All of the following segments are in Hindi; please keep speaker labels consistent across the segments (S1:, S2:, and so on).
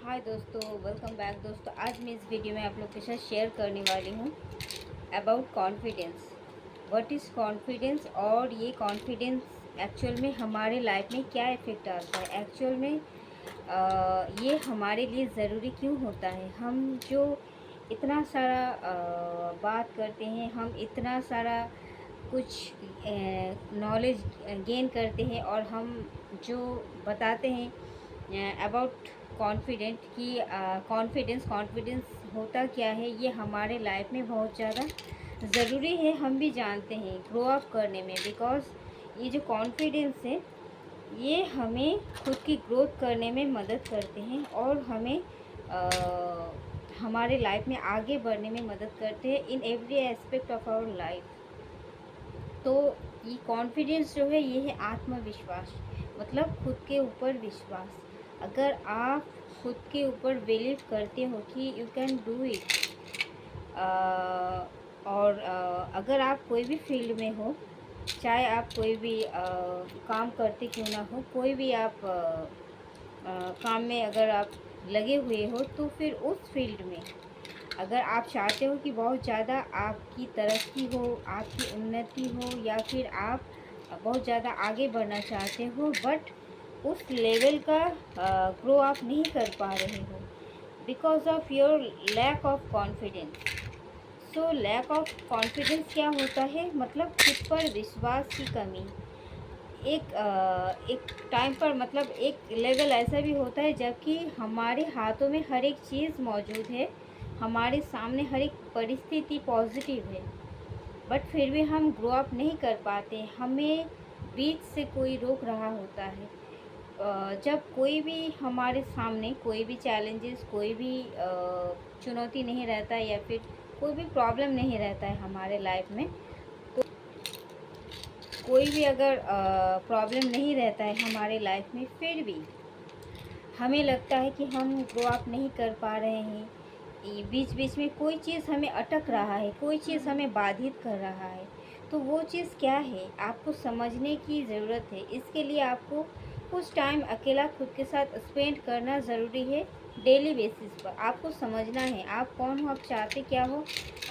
S1: हाय दोस्तों, वेलकम बैक दोस्तों। आज मैं इस वीडियो में आप लोग के साथ शेयर करने वाली हूँ about confidence. What is confidence और ये कॉन्फिडेंस एक्चुअल में हमारे लाइफ में क्या इफ़ेक्ट डालता है, एक्चुअल में ये हमारे लिए ज़रूरी क्यों होता है। हम जो इतना सारा बात करते हैं, हम इतना सारा कुछ नॉलेज गेन करते हैं और हम जो बताते हैं अबाउट कॉन्फिडेंस होता क्या है, ये हमारे लाइफ में बहुत ज़्यादा ज़रूरी है। हम भी जानते हैं ग्रो अप करने में, बिकॉज़ ये जो कॉन्फिडेंस है ये हमें खुद की ग्रोथ करने में मदद करते हैं और हमें हमारे लाइफ में आगे बढ़ने में मदद करते हैं in every aspect of our life. तो ये कॉन्फिडेंस जो है ये है आत्मविश्वास, मतलब खुद के ऊपर विश्वास। अगर आप खुद के ऊपर बिलीव करते हो कि यू कैन डू इट, और अगर आप कोई भी फील्ड में हो, चाहे आप कोई भी काम करते क्यों ना हो, कोई भी आप काम में अगर आप लगे हुए हो, तो फिर उस फील्ड में अगर आप चाहते हो कि बहुत ज़्यादा आपकी तरक्की हो, आपकी उन्नति हो, या फिर आप बहुत ज़्यादा आगे बढ़ना चाहते हो, बट उस लेवल का ग्रो आप नहीं कर पा रहे हो because of your lack of confidence. So lack of confidence क्या होता है, मतलब खुद पर विश्वास की कमी। एक टाइम पर, मतलब एक लेवल ऐसा भी होता है जबकि हमारे हाथों में हर एक चीज़ मौजूद है, हमारे सामने हर एक परिस्थिति पॉजिटिव है, बट फिर भी हम ग्रो अप नहीं कर पाते। हमें बीच से कोई रोक रहा होता है। जब कोई भी हमारे सामने कोई भी चैलेंजेस, कोई भी चुनौती नहीं रहता, या फिर कोई भी प्रॉब्लम नहीं रहता है हमारे लाइफ में, कोई भी अगर प्रॉब्लम नहीं रहता है हमारे लाइफ में, फिर भी हमें लगता है कि हम ग्रो अप नहीं कर पा रहे हैं। ये बीच बीच में कोई चीज़ हमें अटक रहा है, कोई चीज़ हमें बाधित कर रहा है। तो वो चीज़ क्या है, आपको समझने की ज़रूरत है। इसके लिए आपको कुछ टाइम अकेला खुद के साथ स्पेंड करना ज़रूरी है। डेली बेसिस पर आपको समझना है आप कौन हो, आप चाहते क्या हो,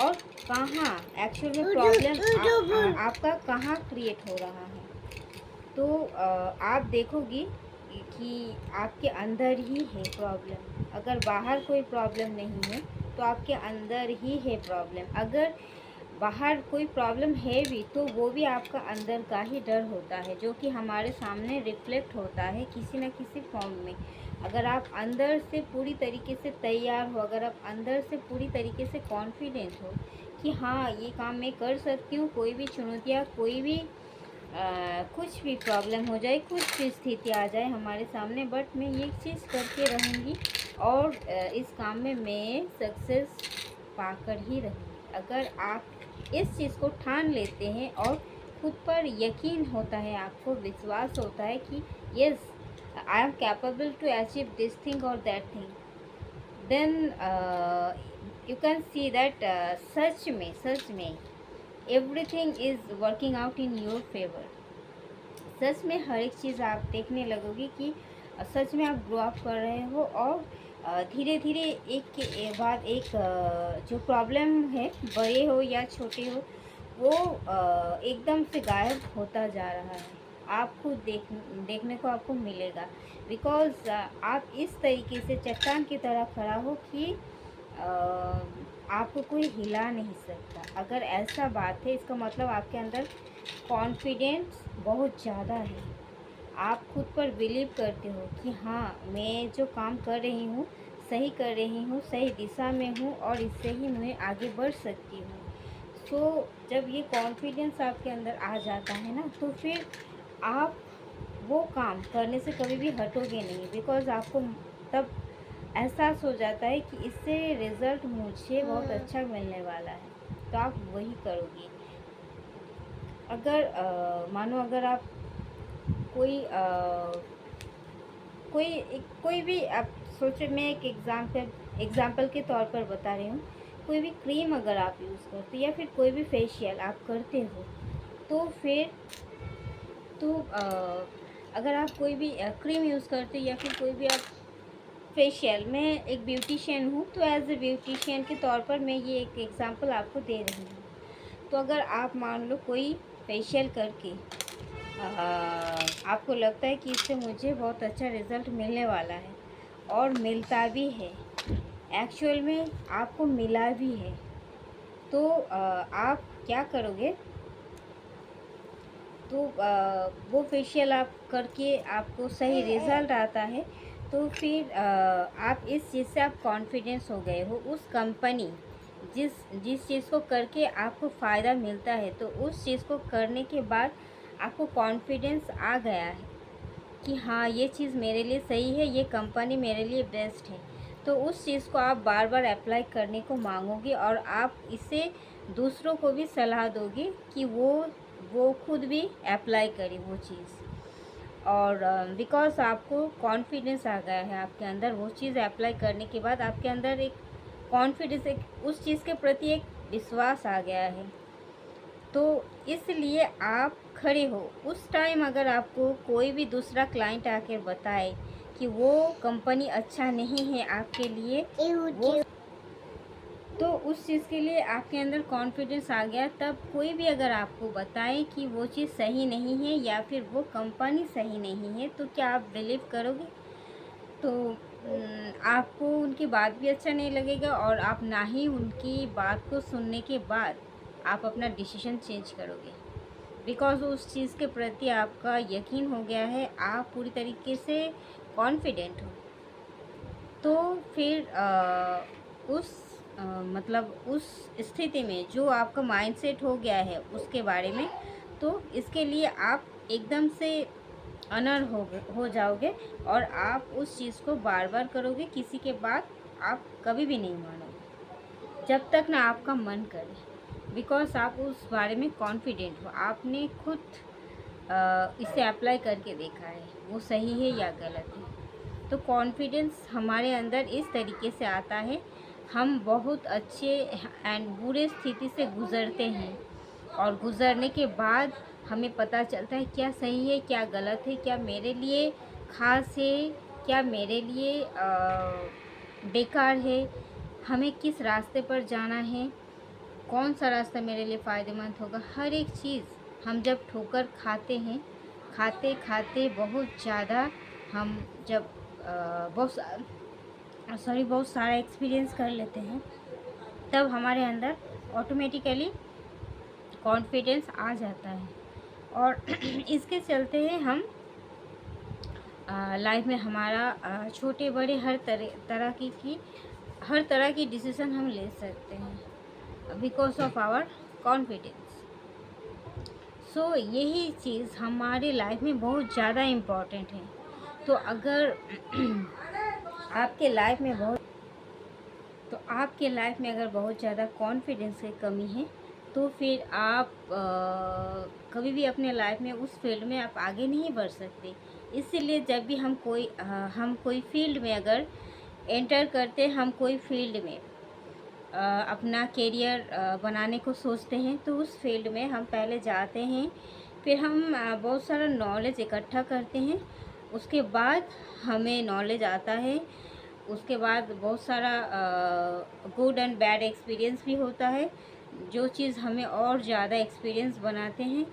S1: और कहाँ एक्चुअल में प्रॉब्लम आपका कहाँ क्रिएट हो रहा है। तो आप देखोगी कि आपके अंदर ही है प्रॉब्लम। अगर बाहर कोई प्रॉब्लम नहीं है तो आपके अंदर ही है प्रॉब्लम। अगर बाहर कोई प्रॉब्लम है भी, तो वो भी आपका अंदर का ही डर होता है, जो कि हमारे सामने रिफ्लेक्ट होता है किसी न किसी फॉर्म में। अगर आप अंदर से पूरी तरीके से तैयार हो, अगर आप अंदर से पूरी तरीके से कॉन्फिडेंट हो कि हाँ ये काम मैं कर सकती हूँ, कोई भी चुनौतियाँ, कोई भी कुछ भी प्रॉब्लम हो जाए, कुछ भी स्थिति आ जाए हमारे सामने, बट मैं ये चीज़ करके रहूँगी और इस काम में मैं सक्सेस पाकर ही रहूँगी। अगर आप इस चीज़ को ठान लेते हैं और खुद पर यकीन होता है, आपको विश्वास होता है कि yes I am capable to achieve this thing और that thing, then you can see that सच में everything is working out in your favour. सच में हर एक चीज़ आप देखने लगोगे कि सच में आप ग्रो अप कर रहे हो, और धीरे धीरे एक के बाद एक जो प्रॉब्लम है, बड़े हो या छोटे हो, वो एकदम से गायब होता जा रहा है। आप खुद देखने को आपको मिलेगा, बिकॉज़ आप इस तरीके से चट्टान की तरह खड़ा हो कि आपको कोई हिला नहीं सकता। अगर ऐसा बात है, इसका मतलब आपके अंदर कॉन्फिडेंस बहुत ज़्यादा है। आप खुद पर बिलीव करते हो कि हाँ मैं जो काम कर रही हूँ सही कर रही हूँ, सही दिशा में हूँ, और इससे ही मैं आगे बढ़ सकती हूँ। सो जब ये कॉन्फिडेंस आपके अंदर आ जाता है ना, तो फिर आप वो काम करने से कभी भी हटोगे नहीं, बिकॉज़ आपको तब एहसास हो जाता है कि इससे रिज़ल्ट मुझे बहुत अच्छा मिलने वाला है, तो आप वही करोगे। अगर मानो अगर आप कोई कोई भी आप सोचो, मैं एक एग्ज़ाम्पल के तौर पर बता रही हूँ। कोई भी क्रीम अगर आप यूज़ करते, या फिर कोई भी फेशियल आप करते हो, तो फिर तो अगर आप कोई भी क्रीम यूज़ करते हो, या फिर कोई भी आप फेशियल, मैं एक ब्यूटिशियन हूँ, तो एज ए ब्यूटिशियन के तौर पर मैं ये एक एग्ज़ाम्पल आपको दे रही हूँ। तो अगर आप मान लो कोई फेशियल करके आपको लगता है कि इससे मुझे बहुत अच्छा रिज़ल्ट मिलने वाला है और मिलता भी है, एक्चुअल में आपको मिला भी है, तो आप क्या करोगे? तो वो फेशियल आप करके आपको सही रिज़ल्ट आता है, तो फिर आप इस चीज़ से आप कॉन्फिडेंस हो गए हो। उस कंपनी जिस जिस चीज़ को करके आपको फ़ायदा मिलता है, तो उस चीज़ को करने के बाद आपको कॉन्फिडेंस आ गया है कि हाँ, ये चीज़ मेरे लिए सही है, ये कंपनी मेरे लिए बेस्ट है। तो उस चीज़ को आप बार बार अप्लाई करने को मांगोगे और आप इसे दूसरों को भी सलाह दोगे कि वो खुद भी अप्लाई करें वो चीज़। और बिकॉज़ आपको कॉन्फिडेंस आ गया है आपके अंदर, वो चीज़ अप्लाई करने के बाद आपके अंदर एक कॉन्फिडेंस, एक उस चीज़ के प्रति एक विश्वास आ गया है, तो इसलिए आप खड़े हो। उस टाइम अगर आपको कोई भी दूसरा क्लाइंट आके बताए कि वो कंपनी अच्छा नहीं है आपके लिए, वो तो उस चीज़ के लिए आपके अंदर कॉन्फिडेंस आ गया। तब कोई भी अगर आपको बताए कि वो चीज़ सही नहीं है या फिर वो कंपनी सही नहीं है, तो क्या आप बिलीव करोगे? तो आपको उनकी बात भी अच्छा नहीं लगेगा और आप ना ही उनकी बात को सुनने के बाद आप अपना डिसीजन चेंज करोगे, बिकॉज़ उस चीज़ के प्रति आपका यकीन हो गया है, आप पूरी तरीके से कॉन्फिडेंट हो। तो फिर उस मतलब उस स्थिति में जो आपका माइंडसेट हो गया है उसके बारे में, तो इसके लिए आप एकदम से अनर हो जाओगे और आप उस चीज़ को बार बार करोगे, किसी के बात आप कभी भी नहीं मानोगे जब तक ना आपका मन करे, बिकॉज़ आप उस बारे में कॉन्फिडेंट हो, आपने खुद इसे अप्लाई करके देखा है वो सही है या गलत है। तो कॉन्फिडेंस हमारे अंदर इस तरीके से आता है, हम बहुत अच्छे एंड बुरे स्थिति से गुज़रते हैं और गुज़रने के बाद हमें पता चलता है क्या सही है, क्या गलत है, क्या मेरे लिए ख़ास है, क्या मेरे लिए बेकार है, हमें किस रास्ते पर जाना है, कौन सा रास्ता मेरे लिए फ़ायदेमंद होगा। हर एक चीज़ हम जब ठोकर खाते हैं, खाते खाते बहुत ज़्यादा हम जब बहुत सारा एक्सपीरियंस कर लेते हैं, तब हमारे अंदर ऑटोमेटिकली कॉन्फिडेंस आ जाता है और इसके चलते हैं हम लाइफ में हमारा छोटे बड़े हर तरह की डिसीज़न हम ले सकते हैं बिकॉज ऑफ आवर कॉन्फिडेंस। सो यही चीज़ हमारे लाइफ में बहुत ज़्यादा इम्पॉर्टेंट है। तो अगर आपके लाइफ में अगर बहुत ज़्यादा कॉन्फिडेंस की कमी है, तो फिर आप कभी भी अपने लाइफ में उस फील्ड में आप आगे नहीं बढ़ सकते। इसीलिए जब भी हम कोई फील्ड में अगर एंटर करते हैं, हम कोई फील्ड में अपना करियर बनाने को सोचते हैं, तो उस फील्ड में हम पहले जाते हैं, फिर हम बहुत सारा नॉलेज इकट्ठा करते हैं, उसके बाद हमें नॉलेज आता है, उसके बाद बहुत सारा गुड एंड बैड एक्सपीरियंस भी होता है, जो चीज़ हमें और ज़्यादा एक्सपीरियंस बनाते हैं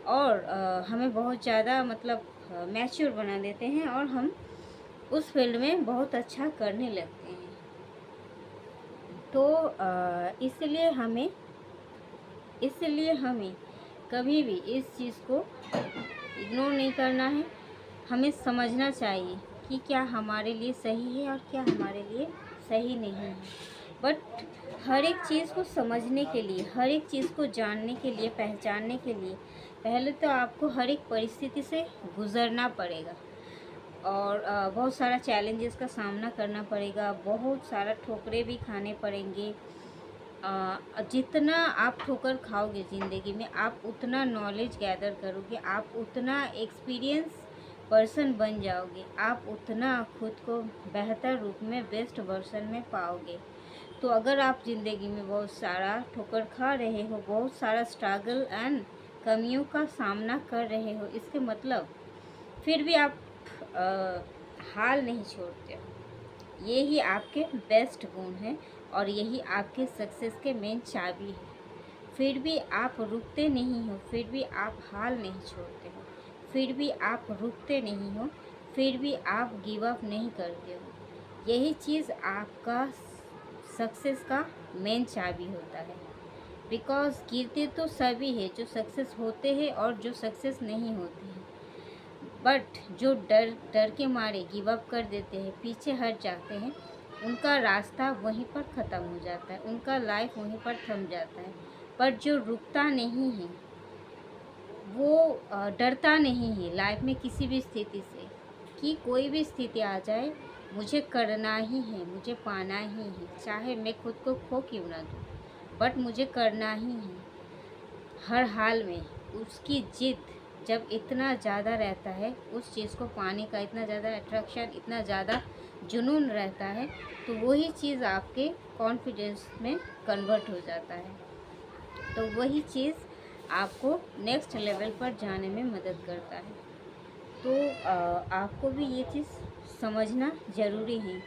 S1: और हमें बहुत ज़्यादा मतलब मैच्योर बना देते हैं और हम उस फील्ड में बहुत अच्छा करने लगते हैं। तो इसलिए हमें कभी भी इस चीज़ को इग्नोर नहीं करना है, हमें समझना चाहिए कि क्या हमारे लिए सही है और क्या हमारे लिए सही नहीं है। बट हर एक चीज़ को समझने के लिए, हर एक चीज़ को जानने के लिए, पहचानने के लिए पहले तो आपको हर एक परिस्थिति से गुज़रना पड़ेगा और बहुत सारा चैलेंजेस का सामना करना पड़ेगा, बहुत सारा ठोकरें भी खाने पड़ेंगे। जितना आप ठोकर खाओगे ज़िंदगी में, आप उतना नॉलेज गैदर करोगे, आप उतना एक्सपीरियंस पर्सन बन जाओगे, आप उतना खुद को बेहतर रूप में, बेस्ट वर्जन में पाओगे। तो अगर आप ज़िंदगी में बहुत सारा ठोकर खा रहे हो, बहुत सारा स्ट्रगल एंड कमियों का सामना कर रहे हो, इसके मतलब फिर भी आप हाल नहीं छोड़ते हो, ये ही आपके बेस्ट गुण हैं और यही आपके सक्सेस के मेन चाबी है। फिर भी आप रुकते नहीं हो, फिर भी आप हाल नहीं छोड़ते हो, फिर भी आप रुकते नहीं हो, फिर भी आप गिव अप नहीं करते हो। यही चीज़ आपका सक्सेस का मेन चाबी होता है। बिकॉज़ गिरते तो सभी है, जो सक्सेस होते हैं और जो सक्सेस नहीं होते हैं। बट जो डर डर के मारे गिव अप कर देते हैं, पीछे हट जाते हैं, उनका रास्ता वहीं पर ख़त्म हो जाता है, उनका लाइफ वहीं पर थम जाता है। पर जो रुकता नहीं है, वो डरता नहीं है लाइफ में किसी भी स्थिति से, कि कोई भी स्थिति आ जाए मुझे करना ही है, मुझे पाना ही है, चाहे मैं खुद को खो क्यों ना दूँ, बट मुझे करना ही है हर हाल में। उसकी जिद जब इतना ज़्यादा रहता है, उस चीज़ को पाने का इतना ज़्यादा अट्रैक्शन, इतना ज़्यादा जुनून रहता है, तो वही चीज़ आपके कॉन्फिडेंस में कन्वर्ट हो जाता है। तो वही चीज़ आपको नेक्स्ट लेवल पर जाने में मदद करता है। तो आपको भी ये चीज़ समझना ज़रूरी है।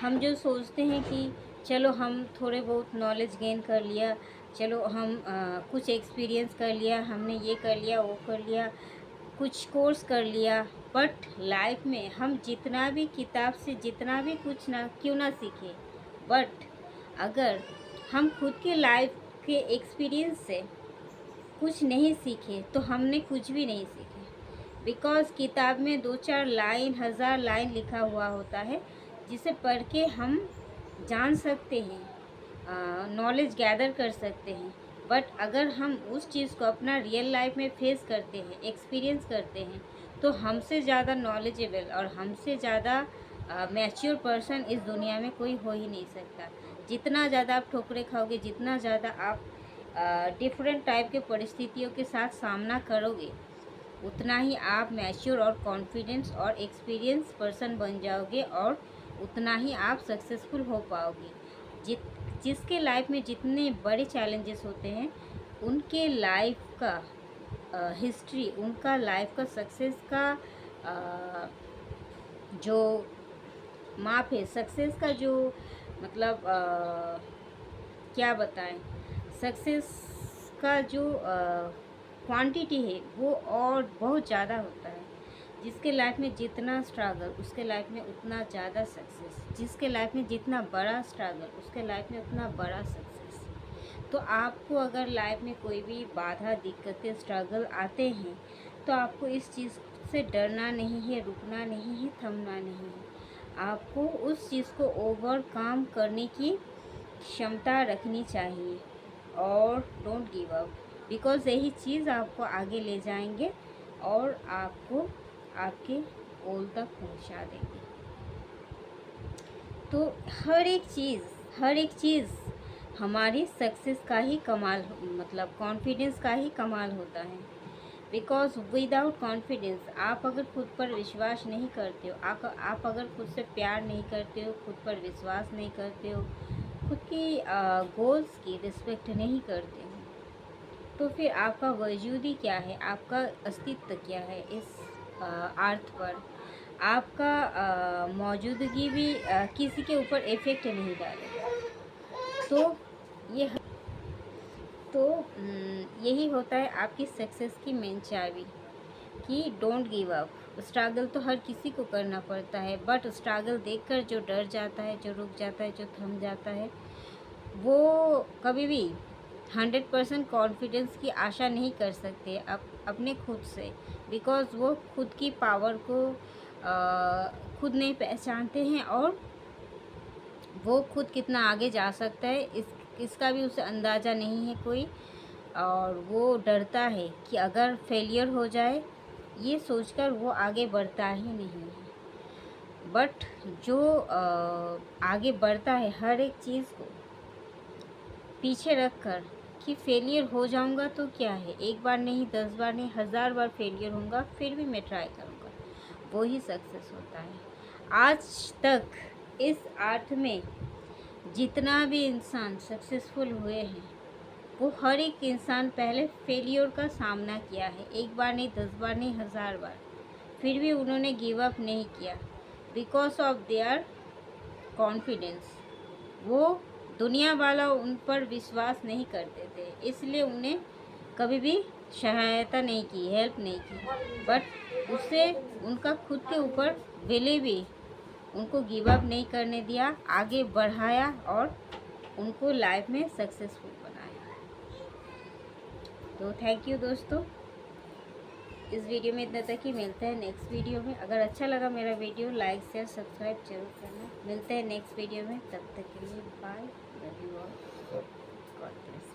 S1: हम जो सोचते हैं कि चलो हम थोड़े बहुत नॉलेज गेन कर लिया, चलो हम कुछ एक्सपीरियंस कर लिया, हमने ये कर लिया, वो कर लिया, कुछ कोर्स कर लिया, बट लाइफ में हम जितना भी किताब से जितना भी कुछ ना क्यों ना सीखे, बट अगर हम खुद के लाइफ के एक्सपीरियंस से कुछ नहीं सीखे तो हमने कुछ भी नहीं सीखे। बिकॉज़ किताब में 2-4 लाइन, 1000 लाइन लिखा हुआ होता है, जिसे पढ़ के हम जान सकते हैं, नॉलेज गैदर कर सकते हैं। बट अगर हम उस चीज़ को अपना रियल लाइफ में फेस करते हैं, एक्सपीरियंस करते हैं, तो हमसे ज़्यादा नॉलेजेबल और हमसे ज़्यादा मैच्योर पर्सन इस दुनिया में कोई हो ही नहीं सकता। जितना ज़्यादा आप ठोकरें खाओगे, जितना ज़्यादा आप डिफरेंट टाइप के परिस्थितियों के साथ सामना करोगे, उतना ही आप मैच्योर और कॉन्फिडेंस और एक्सपीरियंस पर्सन बन जाओगे और उतना ही आप सक्सेसफुल हो पाओगे। जिसके लाइफ में जितने बड़े चैलेंजेस होते हैं, उनके लाइफ का हिस्ट्री, उनका लाइफ का सक्सेस का जो माप है, सक्सेस का जो मतलब क्या बताएं, सक्सेस का जो क्वांटिटी है वो और बहुत ज़्यादा होता है। जिसके लाइफ में जितना स्ट्रगल, उसके लाइफ में उतना ज़्यादा सक्सेस। जिसके लाइफ में जितना बड़ा स्ट्रगल, उसके लाइफ में उतना बड़ा सक्सेस। तो आपको अगर लाइफ में कोई भी बाधा, दिक्कतें, स्ट्रगल आते हैं, तो आपको इस चीज़ से डरना नहीं है, रुकना नहीं है, थमना नहीं है। आपको उस चीज़ को ओवरकम करने की क्षमता रखनी चाहिए और डोंट गिव अप। बिकॉज़ यही चीज़ आपको आगे ले जाएंगे और आपको आपके गोल तक पहुंचा देंगे। तो हर एक चीज़ हमारी सक्सेस का ही कमाल, मतलब कॉन्फिडेंस का ही कमाल होता है। बिकॉज़ विदाउट कॉन्फिडेंस, आप अगर खुद पर विश्वास नहीं करते हो, आप अगर खुद से प्यार नहीं करते हो, खुद पर विश्वास नहीं करते हो, खुद की गोल्स की रिस्पेक्ट नहीं करते हो, तो फिर आपका वजूद ही क्या है, आपका अस्तित्व क्या है इस अर्थ पर। आपका मौजूदगी भी किसी के ऊपर इफ़ेक्ट नहीं डालेगा। तो ये तो यही होता है आपकी सक्सेस की मेन चाबी, कि डोंट गिव अप। स्ट्रगल तो हर किसी को करना पड़ता है, बट स्ट्रगल देखकर जो डर जाता है, जो रुक जाता है, जो थम जाता है, वो कभी भी 100% कॉन्फिडेंस की आशा नहीं कर सकते अपने खुद से। बिकॉज़ वो खुद की पावर को खुद नहीं पहचानते हैं और वो खुद कितना आगे जा सकता है इसका भी उसे अंदाज़ा नहीं है कोई। और वो डरता है कि अगर फेलियर हो जाए, ये सोचकर वो आगे बढ़ता ही नहीं है। बट जो आगे बढ़ता है, हर एक चीज़ को पीछे रख कर कि फेलियर हो जाऊंगा तो क्या है, एक बार नहीं, 10 बार नहीं, 1000 बार फेलियर होऊंगा, फिर भी मैं ट्राई करूंगा, वो ही सक्सेस होता है। आज तक इस अर्थ में जितना भी इंसान सक्सेसफुल हुए हैं, वो हर एक इंसान पहले फेलियर का सामना किया है, एक बार नहीं, 10 बार नहीं, 1000 बार। फिर भी उन्होंने गिव अप नहीं किया, बिकॉज ऑफ देयर कॉन्फिडेंस। वो दुनिया वाला उन पर विश्वास नहीं करते थे, इसलिए उन्हें कभी भी सहायता नहीं की, हेल्प नहीं की। बट उससे उनका खुद के ऊपर बिलीव भी, उनको गिव अप नहीं करने दिया, आगे बढ़ाया और उनको लाइफ में सक्सेसफुल बनाया। तो थैंक यू दोस्तों, इस वीडियो में इतना तक ही। मिलते हैं नेक्स्ट वीडियो में। अगर अच्छा लगा मेरा वीडियो, लाइक शेयर सब्सक्राइब जरूर करना। मिलते हैं नेक्स्ट वीडियो में, तब तक के लिए bye. Love you all, God bless.